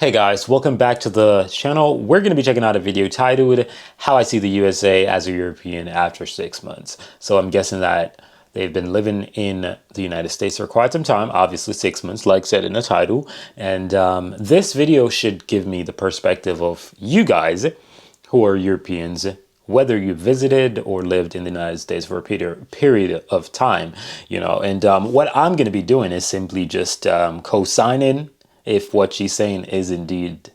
Hey guys, welcome back to the channel. We're going to be checking out a video titled How I See the USA as a European After 6 months. So I'm guessing that they've been living in the United States for quite some time, obviously 6 months, like said in the title. And this video should give me the perspective of you guys who are Europeans, whether you visited or lived in the United States for a period of time, And what I'm going to be doing is simply just co-signing if what she's saying is indeed,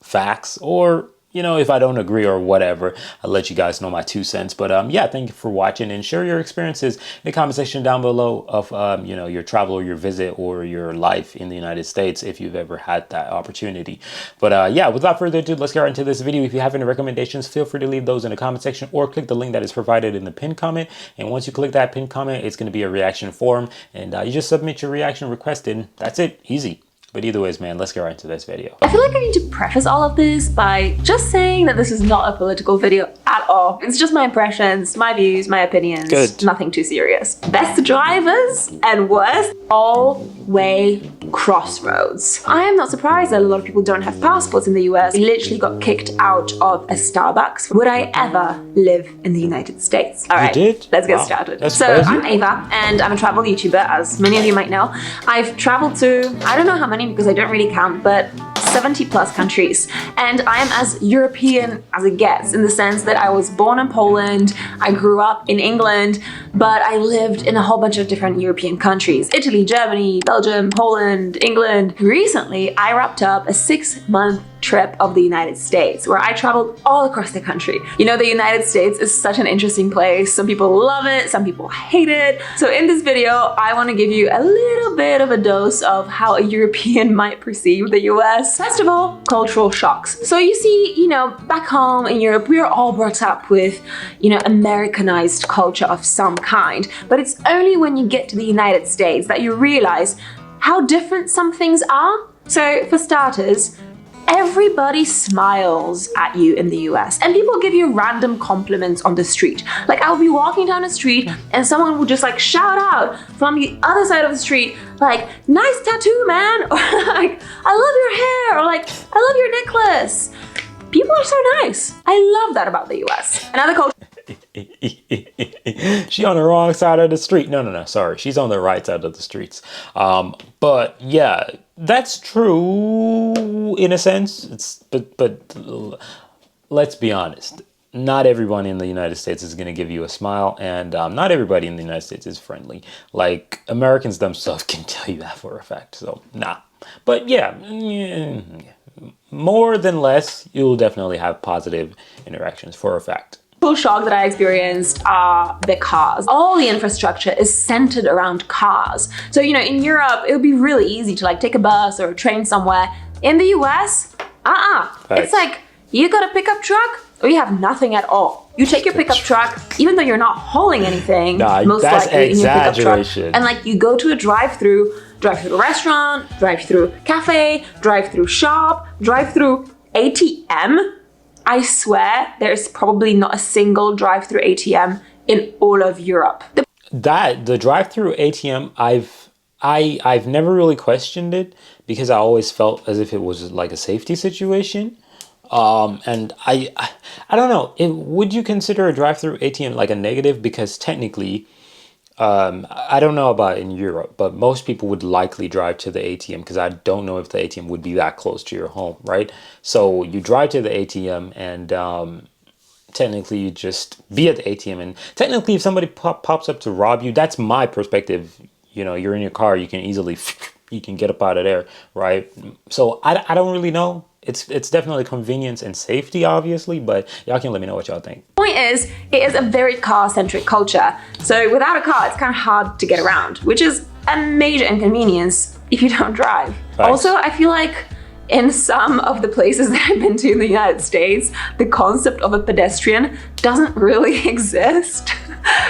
facts, or, if I don't agree or whatever. I'll let you guys know my 2 cents. But yeah, thank you for watching, and share your experiences in the comment section down below of, your travel or your visit or your life in the United States, if you've ever had that opportunity. But yeah, without further ado, let's get right into this video. If you have any recommendations, feel free to leave those in the comment section or click the link that is provided in the pinned comment. And once you click that pinned comment, it's going to be a reaction form, and you just submit your reaction request, and that's it. Easy. But either ways, man, let's get right into this video. I feel like I need to preface all of this by just saying that this is not a political video at all. It's just my impressions, my views, my opinions. Good. Nothing too serious. Best drivers and worst all-way crossroads. I am not surprised that a lot of people don't have passports in the US. I literally got kicked out of a Starbucks. Would I ever live in the United States? All right, you did? let's get Wow. started. That's So crazy. I'm Ava, and I'm a travel YouTuber, as many of you might know. I've traveled to, I don't know how many because I don't really count, but 70 plus countries. And I am as European as it gets, in the sense that I was born in Poland, I grew up in England, but I lived in a whole bunch of different European countries. Italy, Germany, Belgium, Poland, England. Recently, I wrapped up a 6-month trip of the United States, where I traveled all across the country. The United States is such an interesting place. Some people love it, some people hate it. So in this video, I want to give you a little bit of a dose of how a European might perceive the US. First of all, cultural shocks. So you see, back home in Europe, we're all brought up with, Americanized culture of some kind. But it's only when you get to the United States that you realize how different some things are. So for starters, everybody smiles at you in the US, and people give you random compliments on the street. Like, I'll be walking down the street and someone will just shout out from the other side of the street, like, "Nice tattoo, man," or like, "I love your hair," or like, "I love your necklace." People are so nice. I love that about the US. Another culture. She on the wrong side of the street. No, sorry. She's on the right side of the streets. But yeah, that's true in a sense. But let's be honest. Not everyone in the United States is going to give you a smile, and not everybody in the United States is friendly. Like, Americans themselves can tell you that for a fact. So, nah. But yeah, more than less, you'll definitely have positive interactions for a fact. Shock that I experienced are the cars. All the infrastructure is centered around cars. So, in Europe, it would be really easy to take a bus or a train somewhere. In the US, it's like, you got a pickup truck or you have nothing at all. You take your pickup truck, even though you're not hauling anything, most likely in your pickup truck, and you go to a drive-through restaurant, drive-through cafe, drive-through shop, drive-through ATM. I swear there's probably not a single drive-through ATM in all of Europe. The drive-through ATM, I've never really questioned it, because I always felt as if it was like a safety situation. And I don't know, would you consider a drive-through ATM like a negative? Because technically, I don't know about in Europe, but most people would likely drive to the ATM, because I don't know if the ATM would be that close to your home, right? So you drive to the ATM, and technically you just be at the ATM, and technically if somebody pops up to rob you, that's my perspective. You're in your car, you can easily you can get up out of there, right? So I don't really know. It's definitely convenience and safety, obviously, but y'all can let me know what y'all think. Point is, it is a very car-centric culture. So without a car, it's kind of hard to get around, which is a major inconvenience if you don't drive. Thanks. Also, I feel like in some of the places that I've been to in the United States, the concept of a pedestrian doesn't really exist,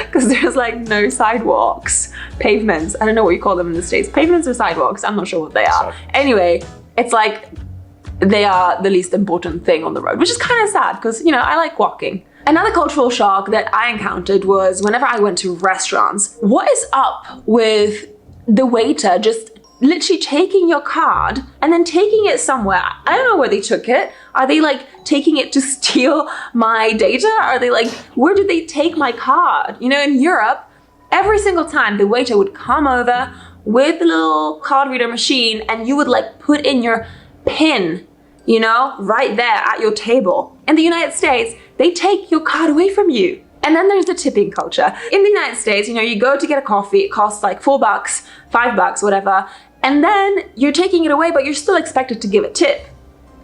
because there's no sidewalks, pavements. I don't know what you call them in the States. Pavements or sidewalks? I'm not sure what they are. Anyway, it's they are the least important thing on the road, which is kind of sad, because, I like walking. Another cultural shock that I encountered was whenever I went to restaurants. What is up with the waiter just literally taking your card and then taking it somewhere. I don't know where they took it. Are they like taking it to steal my data? Are they like, where did they take my card? You know, in Europe, every single time the waiter would come over with the little card reader machine and you would like put in your PIN, you know, right there at your table. In the United States, they take your card away from you. And then there's the tipping culture. In the United States, you know, you go to get a coffee, it costs like $4, $5, whatever. And then you're taking it away, but you're still expected to give a tip.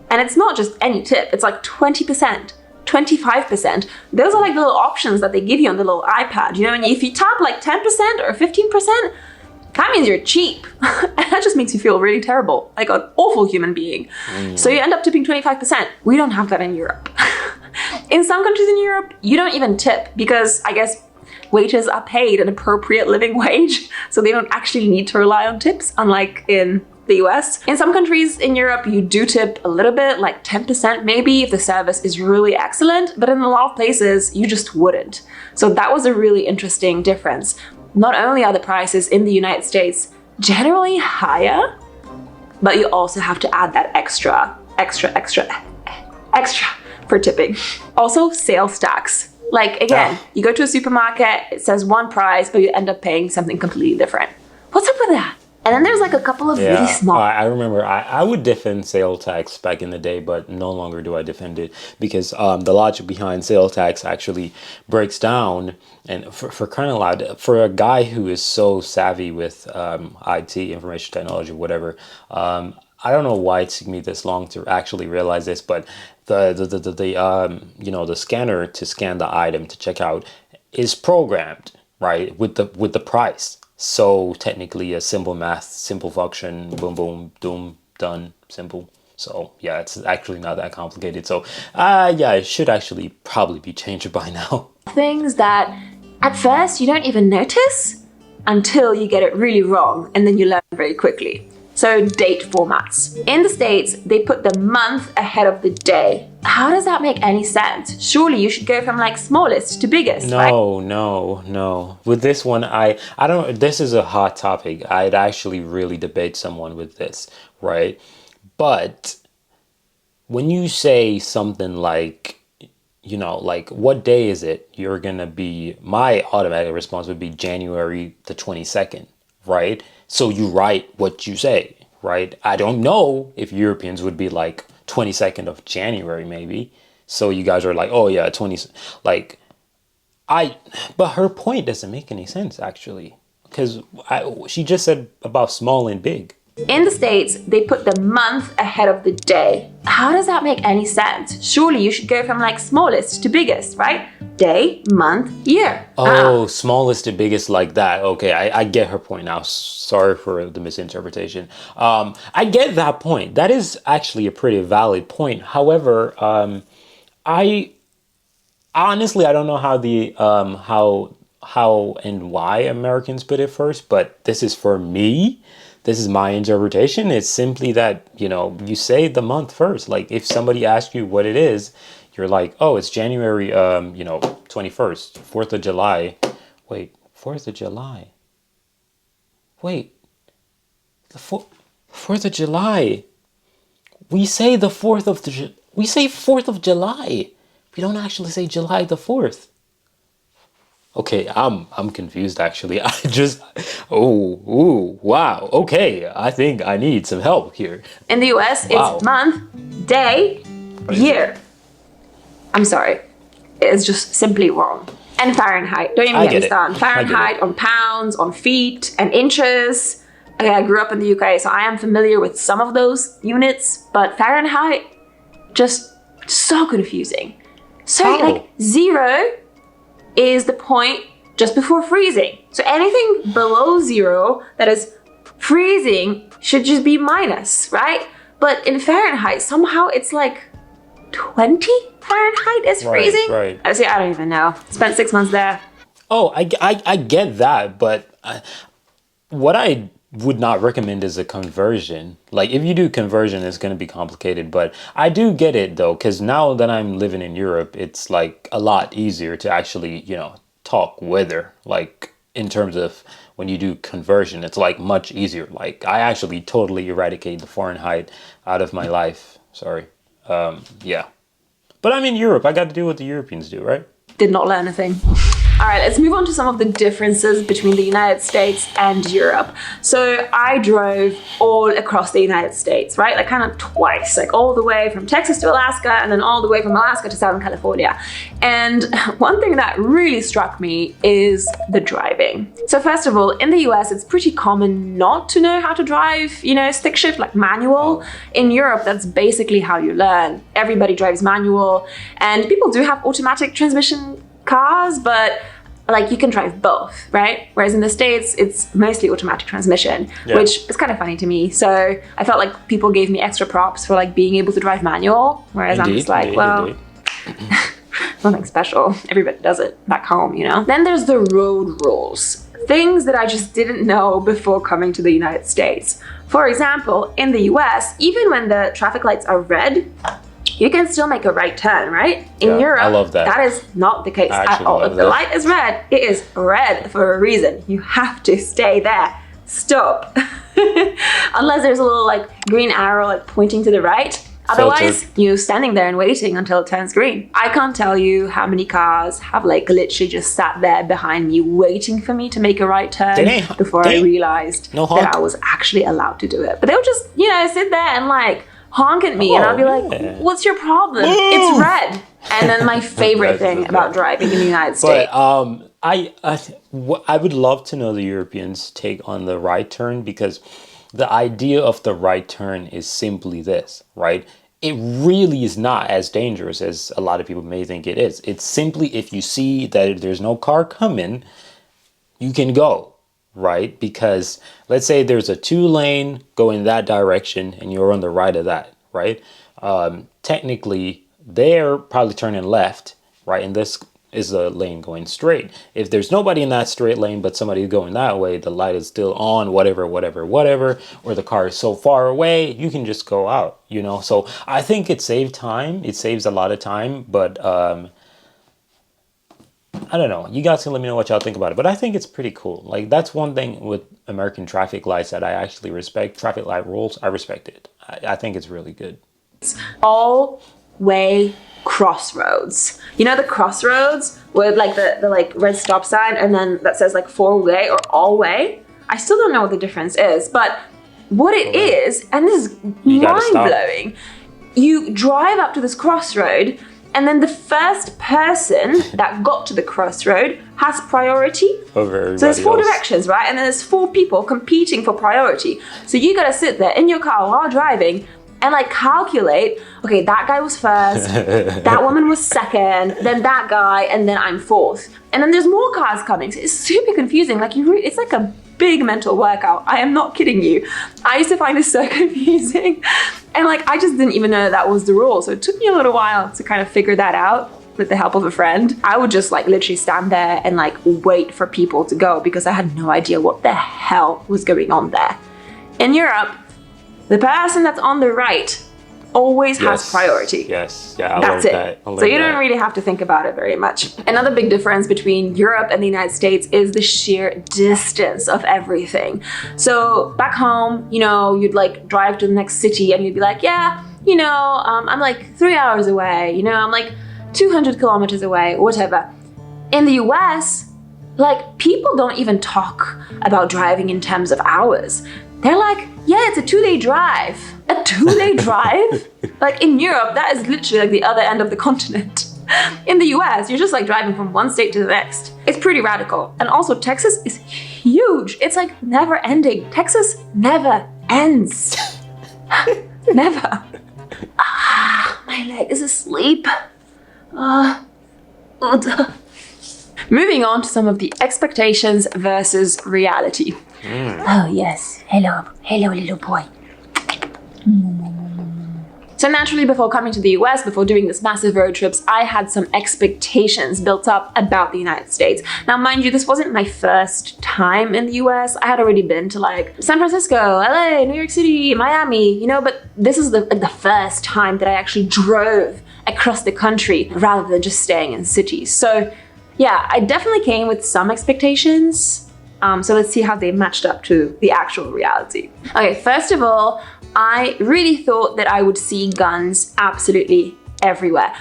And it's not just any tip, it's like 20%, 25%. Those are like the little options that they give you on the little iPad. You know, and if you tap like 10% or 15%, that means you're cheap. And that just makes you feel really terrible, like an awful human being. So you end up tipping 25%. We don't have that in Europe. In some countries in Europe, you don't even tip because I guess waiters are paid an appropriate living wage, so they don't actually need to rely on tips, unlike in the US. In some countries in Europe, you do tip a little bit, like 10% maybe, if the service is really excellent, but in a lot of places, you just wouldn't. So that was a really interesting difference. Not only are the prices in the United States generally higher, but you also have to add that extra for tipping. Also, sales tax. Like, again, you go to a supermarket, it says one price, but you end up paying something completely different. What's up with that? And then there's like a couple of really small... I remember I would defend sales tax back in the day, but no longer do I defend it because the logic behind sales tax actually breaks down. And for crying out loud, for a guy who is so savvy with IT, information technology, whatever, I don't know why it took me this long to actually realize this, but the scanner to scan the item to check out is programmed, right, with the price. So technically a simple math, simple function, boom, boom, doom, done, simple. So yeah, it's actually not that complicated. So yeah, it should actually probably be changed by now. Things that at first you don't even notice until you get it really wrong, and then you learn very quickly. So date formats. In the States, they put the month ahead of the day. How does that make any sense? Surely you should go from like smallest to biggest, right? No. With this one, I don't, this is a hot topic. I'd actually really debate someone with this, right? But when you say something like, you know, like what day is it? You're gonna be, my automatic response would be January the 22nd, right? So you write what you say, right? I don't know if Europeans would be like 22nd of January, maybe. So you guys are like, oh yeah, 20, like, but her point doesn't make any sense actually. Because she just said about small and big. In the States, they put the month ahead of the day. How does that make any sense? Surely you should go from like smallest to biggest, right? Day, month, year. Oh, smallest to biggest like that. Okay, I get her point now. Sorry for the misinterpretation. I get that point. That is actually a pretty valid point. However, I honestly, I don't know how the how and why Americans put it first, but this is for me. This is my interpretation. It's simply that, you know, you say the month first. Like if somebody asks you what it is, you're like, oh, it's January, 21st, 4th of July. Wait, 4th of July. Wait, the 4th of July. We say the 4th of we say 4th of July. We don't actually say July the 4th. Okay, I'm confused actually. I just, wow. Okay, I think I need some help here. In the US, it's month, day, year. I'm sorry. It's just simply wrong. And Fahrenheit. Don't even get me started. Fahrenheit on pounds, on feet, and inches. Okay, I grew up in the UK, so I am familiar with some of those units, but Fahrenheit, just so confusing. So like 0 is the point just before freezing. So anything below 0 that is freezing should just be minus, right? But in Fahrenheit, somehow it's like 20 Fahrenheit is freezing. Right. I don't even know. Spent 6 months there. Oh, I get that, but what I would not recommend is a conversion. Like if you do conversion, it's going to be complicated, but I do get it though, because now that I'm living in Europe, it's like a lot easier to actually, you know, talk weather, like in terms of when you do conversion, it's like much easier. Like I actually totally eradicate the Fahrenheit out of my life. Sorry. Yeah. But I'm in Europe. I got to do what the Europeans do, right? Did not learn a thing. All right, let's move on to some of the differences between the United States and Europe. So I drove all across the United States, right? Like kind of twice, like all the way from Texas to Alaska and then all the way from Alaska to Southern California. And one thing that really struck me is the driving. So first of all, in the US, it's pretty common not to know how to drive, you know, stick shift, like manual. In Europe, that's basically how you learn. Everybody drives manual, and people do have automatic transmission cars, but like you can drive both, right? Whereas in the States, it's mostly automatic transmission, which is kind of funny to me. So I felt like people gave me extra props for like being able to drive manual, whereas I'm just like, well, nothing special. Everybody does it back home, you know? Then there's the road rules, things that I just didn't know before coming to the United States. For example, in the US, even when the traffic lights are red, you can still make a right turn, right? In Europe, I love that. That is not the case at all. If the light is red, it is red for a reason. You have to stay there. Stop. Unless there's a little like green arrow like pointing to the right. Otherwise, you're standing there and waiting until it turns green. I can't tell you how many cars have like literally just sat there behind me waiting for me to make a right turn before I realized that I was actually allowed to do it. But they would just, you know, sit there and like honk at me, and I'll be like, what's your problem? It's red. And then my favorite thing about driving in the United States. But I would love to know the Europeans' take on the right turn, because the idea of the right turn is simply this, right? It really is not as dangerous as a lot of people may think it is. It's simply if you see that there's no car coming, you can go. Right? Because let's say there's a 2-lane going that direction and you're on the right of that, right? Technically, they're probably turning left, right? And this is a lane going straight. If there's nobody in that straight lane, but somebody going that way, the light is still on, whatever, or the car is so far away, you can just go out, you know? So I think it saves time. It saves a lot of time, but I don't know. You guys can let me know what y'all think about it. But I think it's pretty cool. Like, that's one thing with American traffic lights that I actually respect. Traffic light rules, I respect it. I think it's really good. All-way crossroads. You know the crossroads with like the like red stop sign and then that says like 4-way or all-way? I still don't know what the difference is, but what it is, and this is mind-blowing, you drive up to this crossroad, and then the first person that got to the crossroad has priority. So there's 4 directions, right? And then there's 4 people competing for priority. So you gotta sit there in your car while driving and like calculate, okay, that guy was first, that woman was second, then that guy, and then I'm 4th. And then there's more cars coming. So it's super confusing. Like it's like a big mental workout. I am not kidding you. I used to find this so confusing. And like, I just didn't even know that was the rule. So it took me a little while to kind of figure that out with the help of a friend. I would just like literally stand there and like wait for people to go because I had no idea what the hell was going on there. In Europe, the person that's on the right always has priority. Yes, yeah, that's it. So you don't really have to think about it very much. Another big difference between Europe and the United States is the sheer distance of everything. So back home, you know, you'd like drive to the next city and you'd be like, yeah, you know, I'm like 3 hours away, you know, I'm like 200 kilometers away, whatever. In the US, like people don't even talk about driving in terms of hours. They're like, yeah, it's a 2-day drive. A 2-day drive? Like in Europe, that is literally like the other end of the continent. In the US, you're just like driving from one state to the next. It's pretty radical. And also Texas is huge. It's like never ending. Texas never ends. Never. My leg is asleep. Moving on to some of the expectations versus reality. Oh yes, hello little boy. So naturally, before coming to the US, before doing this massive road trips, I had some expectations built up about the United States. Now, mind you, this wasn't my first time in the US. I had already been to like San Francisco, LA, New York City, Miami, you know, but this is the first time that I actually drove across the country rather than just staying in cities. So yeah, I definitely came with some expectations. So let's see how they matched up to the actual reality. Okay, first of all, I really thought that I would see guns absolutely everywhere.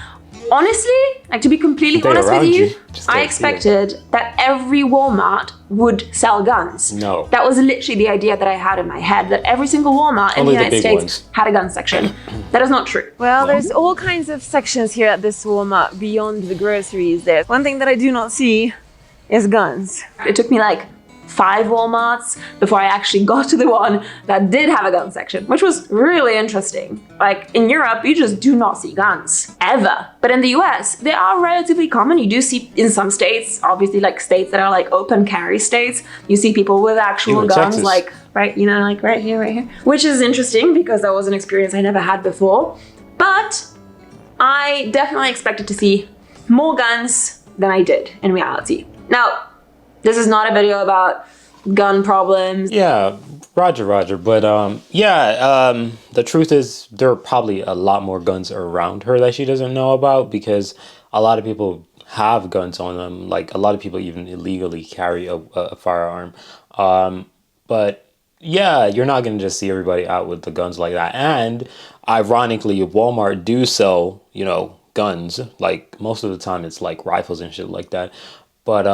Honestly, like to be completely honest with you, I expected that every Walmart would sell guns. No. That was literally the idea that I had in my head, that every single Walmart in the United States had a gun section. That is not true. Well, there's all kinds of sections here at this Walmart beyond the groceries. There's one thing that I do not see is guns. It took me like 5 Walmarts before I actually got to the one that did have a gun section, which was really interesting. Like in Europe, you just do not see guns, ever. But in the US, they are relatively common. You do see in some states, obviously like states that are like open carry states, you see people with actual guns, like right, you know, like right here, which is interesting because that was an experience I never had before. But I definitely expected to see more guns than I did in reality. Now, this is not a video about gun problems. Yeah, Roger. But the truth is there are probably a lot more guns around her that she doesn't know about, because a lot of people have guns on them. Like a lot of people even illegally carry a firearm. But yeah, you're not going to just see everybody out with the guns like that. And ironically, Walmart do sell, you know, guns. Like most of the time it's like rifles and shit like that. But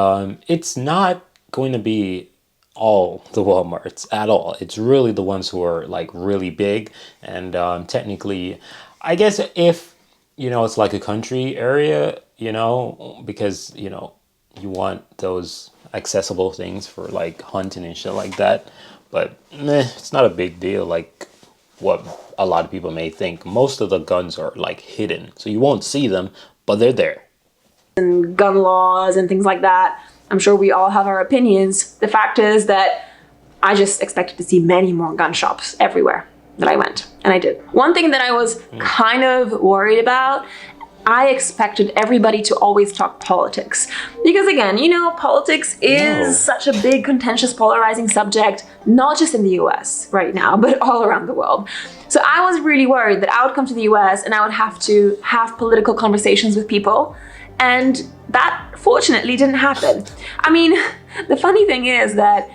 it's not going to be all the Walmarts at all. It's really the ones who are like really big. And technically, I guess if, you know, it's like a country area, you know, because, you know, you want those accessible things for like hunting and shit like that. But it's not a big deal like what a lot of people may think. Most of the guns are like hidden, so you won't see them, but they're there. And gun laws and things like that. I'm sure we all have our opinions. The fact is that I just expected to see many more gun shops everywhere that I went, and I did. One thing that I was kind of worried about, I expected everybody to always talk politics. Because again, you know, politics is such a big, contentious, polarizing subject, not just in the US right now, but all around the world. So I was really worried that I would come to the US and I would have to have political conversations with people. And that fortunately didn't happen. I mean, the funny thing is that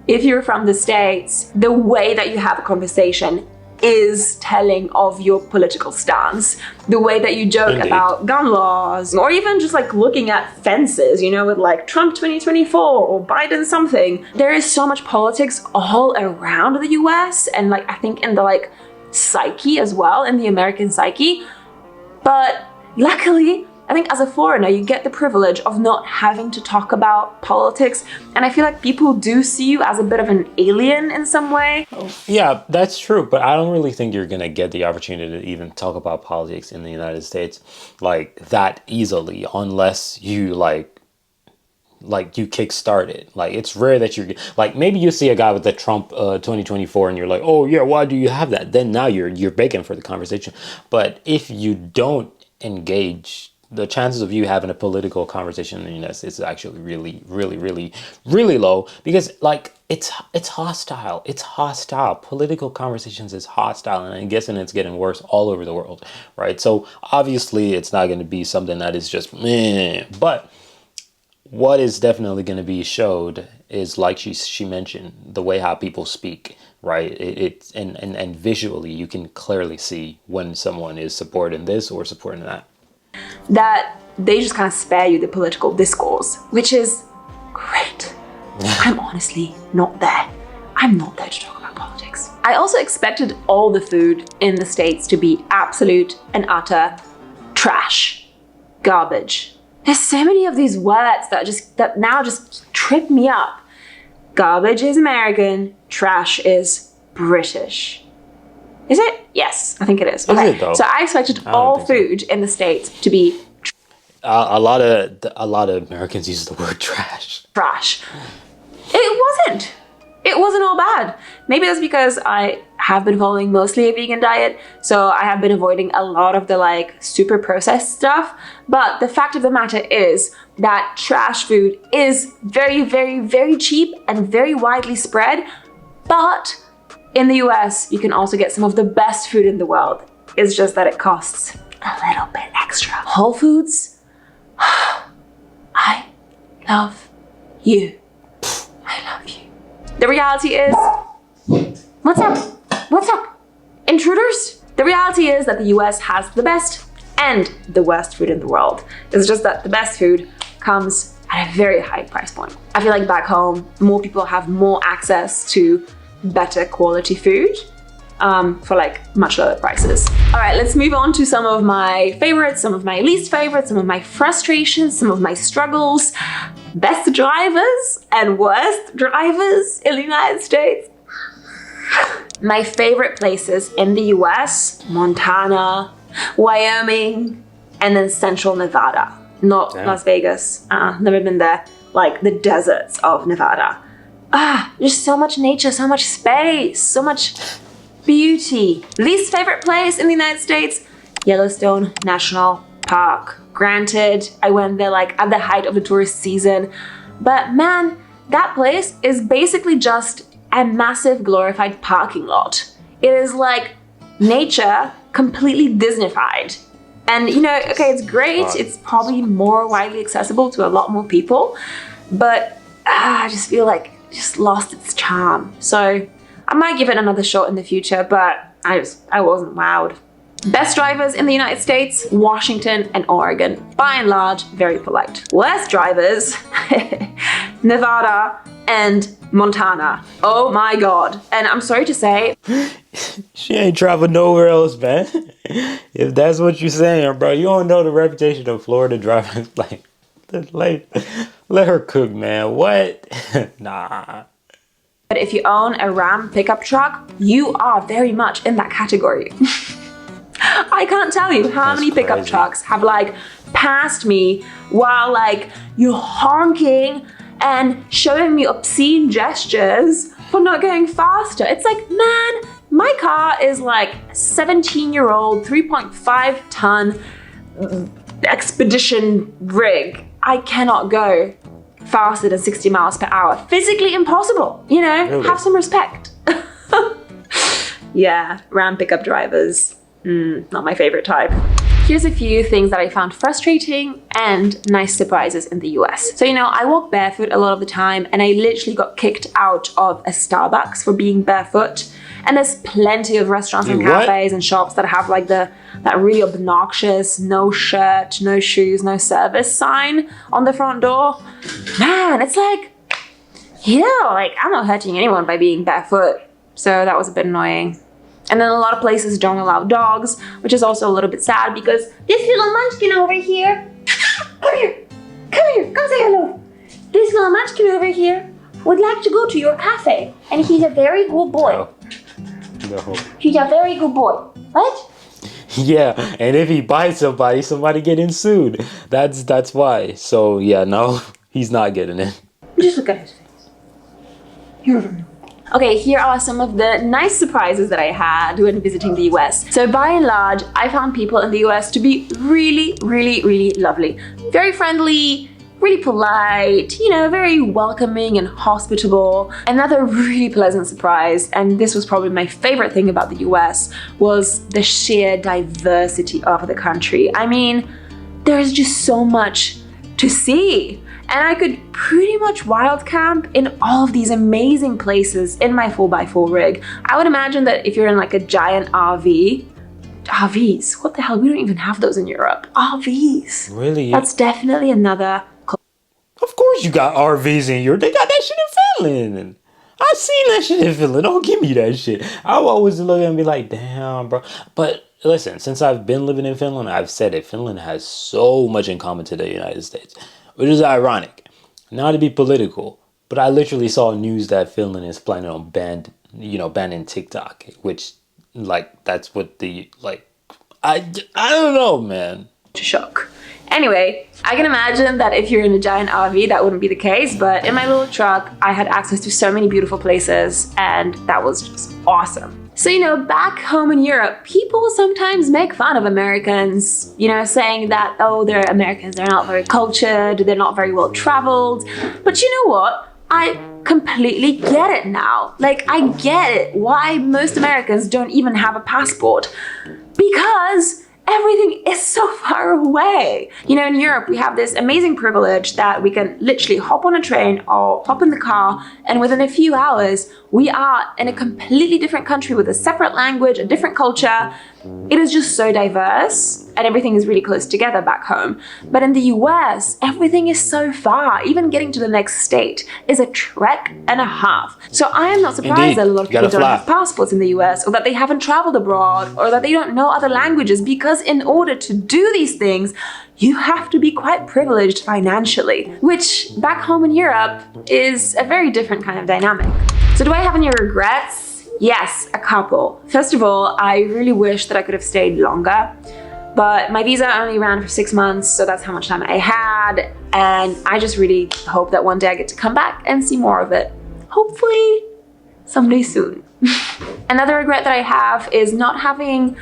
if you're from the States, the way that you have a conversation is telling of your political stance. The way that you joke about gun laws, or even just like looking at fences, you know, with like Trump 2024 or Biden something. There is so much politics all around the US, and like I think in the like psyche as well, in the American psyche. But luckily, I think as a foreigner, you get the privilege of not having to talk about politics. And I feel like people do see you as a bit of an alien in some way. Yeah, that's true. But I don't really think you're going to get the opportunity to even talk about politics in the United States like that easily, unless you like you kickstart it. Like it's rare that you're like, maybe you see a guy with the Trump 2024 and you're like, oh yeah, why do you have that? Then now you're begging for the conversation. But if you don't engage, the chances of you having a political conversation in the United States is actually really low, because like it's hostile. It's hostile. Political conversations is hostile, and I'm guessing it's getting worse all over the world, right? So obviously it's not going to be something that is just meh. But what is definitely going to be showed is, like she mentioned, the way how people speak, right? It's and visually you can clearly see when someone is supporting this or supporting that. That they just kind of spare you the political discourse, which is great. I'm honestly not there. I'm not there to talk about politics. I also expected all the food in the States to be absolute and utter trash, garbage. There's so many of these words that now just trip me up. Garbage is American, trash is British. Is it? Yes, I think it is. Okay. Is it though? So I expected all food in the States to be a lot of Americans use the word trash. Trash. It wasn't. It wasn't all bad. Maybe that's because I have been following mostly a vegan diet, so I have been avoiding a lot of the like super processed stuff. But the fact of the matter is that trash food is very cheap and very widely spread. But in the US, you can also get some of the best food in the world. It's just that it costs a little bit extra. Whole Foods, I love you. I love you. The reality is, what's up? What's up? Intruders? The reality is that the US has the best and the worst food in the world. It's just that the best food comes at a very high price point. I feel like back home, more people have more access to better quality food for like much lower prices. All right, let's move on to some of my favorites, some of my least favorites, some of my frustrations, some of my struggles. Best drivers and worst drivers in the United States. My favorite places in the US, Montana, Wyoming, and then Central Nevada. Not Las Vegas, never been there. Like the deserts of Nevada. Just so much nature, so much space, so much beauty. Least favorite place in the United States, Yellowstone National Park. Granted, I went there like at the height of the tourist season, but man, that place is basically just a massive glorified parking lot. It is like nature completely Disneyfied. And you know, okay, it's great. It's probably more widely accessible to a lot more people, but I just feel like it just lost its charm. So I might give it another shot in the future, but I wasn't wowed. Best drivers in the United States, Washington and Oregon. By and large, very polite. Worst drivers, Nevada and Montana. Oh my God. And I'm sorry to say, she ain't traveled nowhere else, man. If that's what you're saying, bro, you don't know the reputation of Florida drivers. Let her cook, man. What? Nah. But if you own a Ram pickup truck, you are very much in that category. I can't tell you how many pickup trucks have like passed me while like you're honking and showing me obscene gestures for not going faster. It's like, man, my car is like a 17-year-old, 3.5 ton expedition rig. I cannot go faster than 60 miles per hour. Physically impossible, you know, really? Have some respect. Yeah, Ram pickup drivers, not my favorite type. Here's a few things that I found frustrating and nice surprises in the US. So, you know, I walk barefoot a lot of the time and I literally got kicked out of a Starbucks for being barefoot. And there's plenty of restaurants and cafes and shops that have like that really obnoxious no shirt, no shoes, no service sign on the front door. Man, it's like, like I'm not hurting anyone by being barefoot. So that was a bit annoying. And then a lot of places don't allow dogs, which is also a little bit sad because this little munchkin over here, come here, come say hello. This little munchkin over here would like to go to your cafe and he's a very good boy. No. He's a very good boy. What? Yeah, and if he bites somebody getting sued. That's why. So yeah, no, he's not getting it. Just look at his face. You don't know. Okay, here are some of the nice surprises that I had when visiting the US. So by and large, I found people in the US to be really, really, really lovely. Very friendly, really polite, you know, very welcoming and hospitable. Another really pleasant surprise, and this was probably my favorite thing about the US, was the sheer diversity of the country. I mean, there's just so much to see. And I could pretty much wild camp in all of these amazing places in my 4x4 rig. I would imagine that if you're in like a giant RVs, what the hell? We don't even have those in Europe. RVs. Really? That's definitely another. Of course you got RVs in Europe. They got that shit in Finland. I seen that shit in Finland. Don't give me that shit. I always look and be like, damn, bro. But listen, since I've been living in Finland, I've said it. Finland has so much in common to the United States. Which is ironic. Not to be political, but I literally saw news that Finland is planning on banning TikTok, which like that's what the I don't know, man. Shock. Anyway, I can imagine that if you're in a giant RV, that wouldn't be the case, but in my little truck, I had access to so many beautiful places, and that was just awesome. So, you know, back home in Europe, people sometimes make fun of Americans, you know, saying that, oh, they're Americans, they're not very cultured, they're not very well traveled. But you know what? I completely get it now. Like, I get it why most Americans don't even have a passport. Because everything is so far far away. You know, in Europe, we have this amazing privilege that we can literally hop on a train or hop in the car, and within a few hours, we are in a completely different country with a separate language, a different culture. It is just so diverse, and everything is really close together back home. But in the US, everything is so far. Even getting to the next state is a trek and a half. So I am not surprised Indeed. that a lot of You gotta people don't fly. have passports in the US, or that they haven't traveled abroad, or that they don't know other languages, because in order to do these things, you have to be quite privileged financially, which back home in Europe is a very different kind of dynamic. So do I have any regrets? Yes, a couple. First of all, I really wish that I could have stayed longer, but my visa only ran for 6 months, so that's how much time I had, and I just really hope that one day I get to come back and see more of it. Hopefully someday soon. Another regret that I have is not having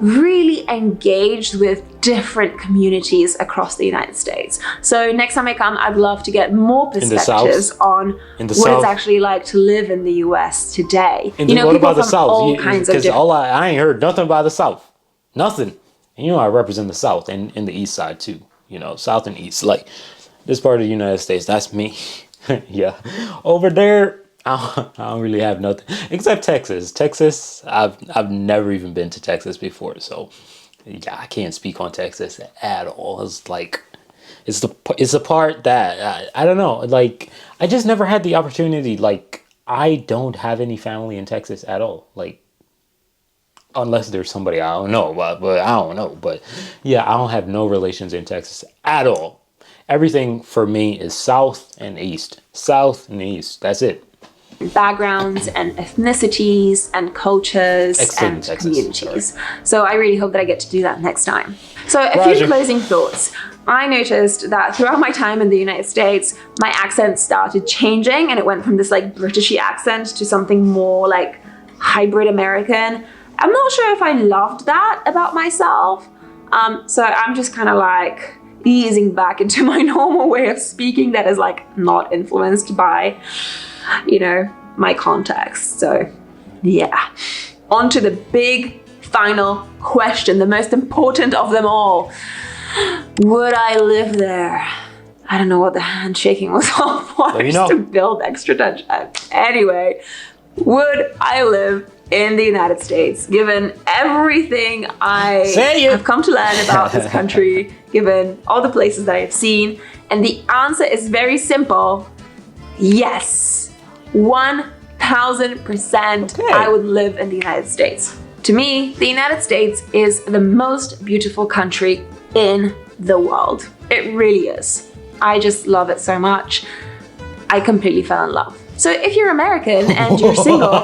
really engaged with different communities across the United States. So next time I come, I'd love to get more the perspectives South? on In the what South? it's actually like to live in the US today. And You know, what people about the from South? all kinds of Because different... I ain't heard nothing about the South. Nothing. And you know, I represent the South and the East side too. You know, South and East. Like, this part of the United States, that's me. Yeah. Over there, I don't really have nothing except Texas. Texas, I've never even been to Texas before, so yeah, I can't speak on Texas at all. It's like it's the part that I don't know. Like, I just never had the opportunity. Like, I don't have any family in Texas at all. Like, unless there's somebody I don't know, but I don't know. But yeah, I don't have no relations in Texas at all. Everything for me is South and East. South and East. That's it. backgrounds and ethnicities and cultures Excellent, and Texas. communities. So I really hope that I get to do that next time. So a Roger. few closing thoughts. I noticed that throughout my time in the United States, my accent started changing, and it went from this like Britishy accent to something more like hybrid American. I'm not sure if I loved that about myself. So I'm just kind of like easing back into my normal way of speaking that is like not influenced by, you know, my context. So yeah, on to the big final question, the most important of them all. Would I live there? I don't know what the handshaking was all for, Let me just know. to build extra tension. Anyway, would I live in the United States, given everything I Say it. have come to learn about this country, given all the places that I've seen? And the answer is very simple. Yes, 1000% Okay. I would live in the United States. To me, the United States is the most beautiful country in the world. It really is. I just love it so much. I completely fell in love. So if you're American and you're single,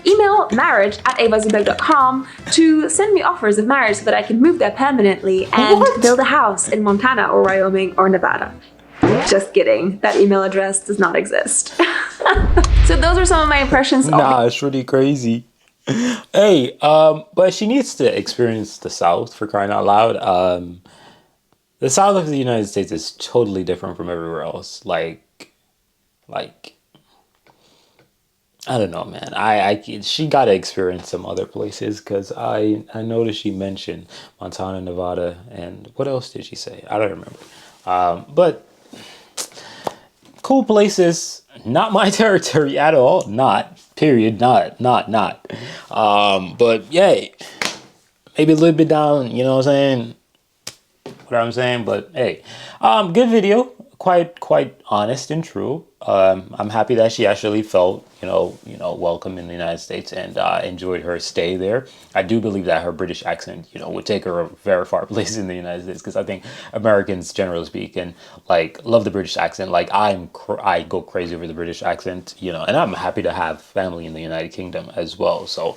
email marriage@avazubek.com to send me offers of marriage so that I can move there permanently and What? build a house in Montana or Wyoming or Nevada. Just kidding. That email address does not exist. So those are some of my impressions of Nah, it's really crazy. Hey, but she needs to experience the South, for crying out loud. The South of the United States is totally different from everywhere else. Like, I don't know, man. She got to experience some other places, because I noticed she mentioned Montana, Nevada, and what else did she say? I don't remember. But cool places, not my territory at all. Not, period, not. But yay, maybe a little bit down, you know what I'm saying? What I'm saying, but hey, good video, quite honest and true. I'm happy that she actually felt, you know, welcome in the United States and enjoyed her stay there. I do believe that her British accent, you know, would take her a very far place in the United States, because I think Americans, generally speaking, like, love the British accent. Like, I go crazy over the British accent, you know, and I'm happy to have family in the United Kingdom as well. So,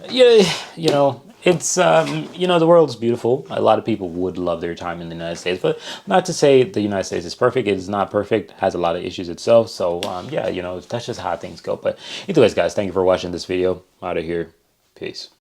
yeah, you know. It's, you know, the world's beautiful. A lot of people would love their time in the United States, but not to say the United States is perfect. It is not perfect, has a lot of issues itself. So, yeah, you know, that's just how things go. But anyways, guys, thank you for watching this video. I'm out of here. Peace.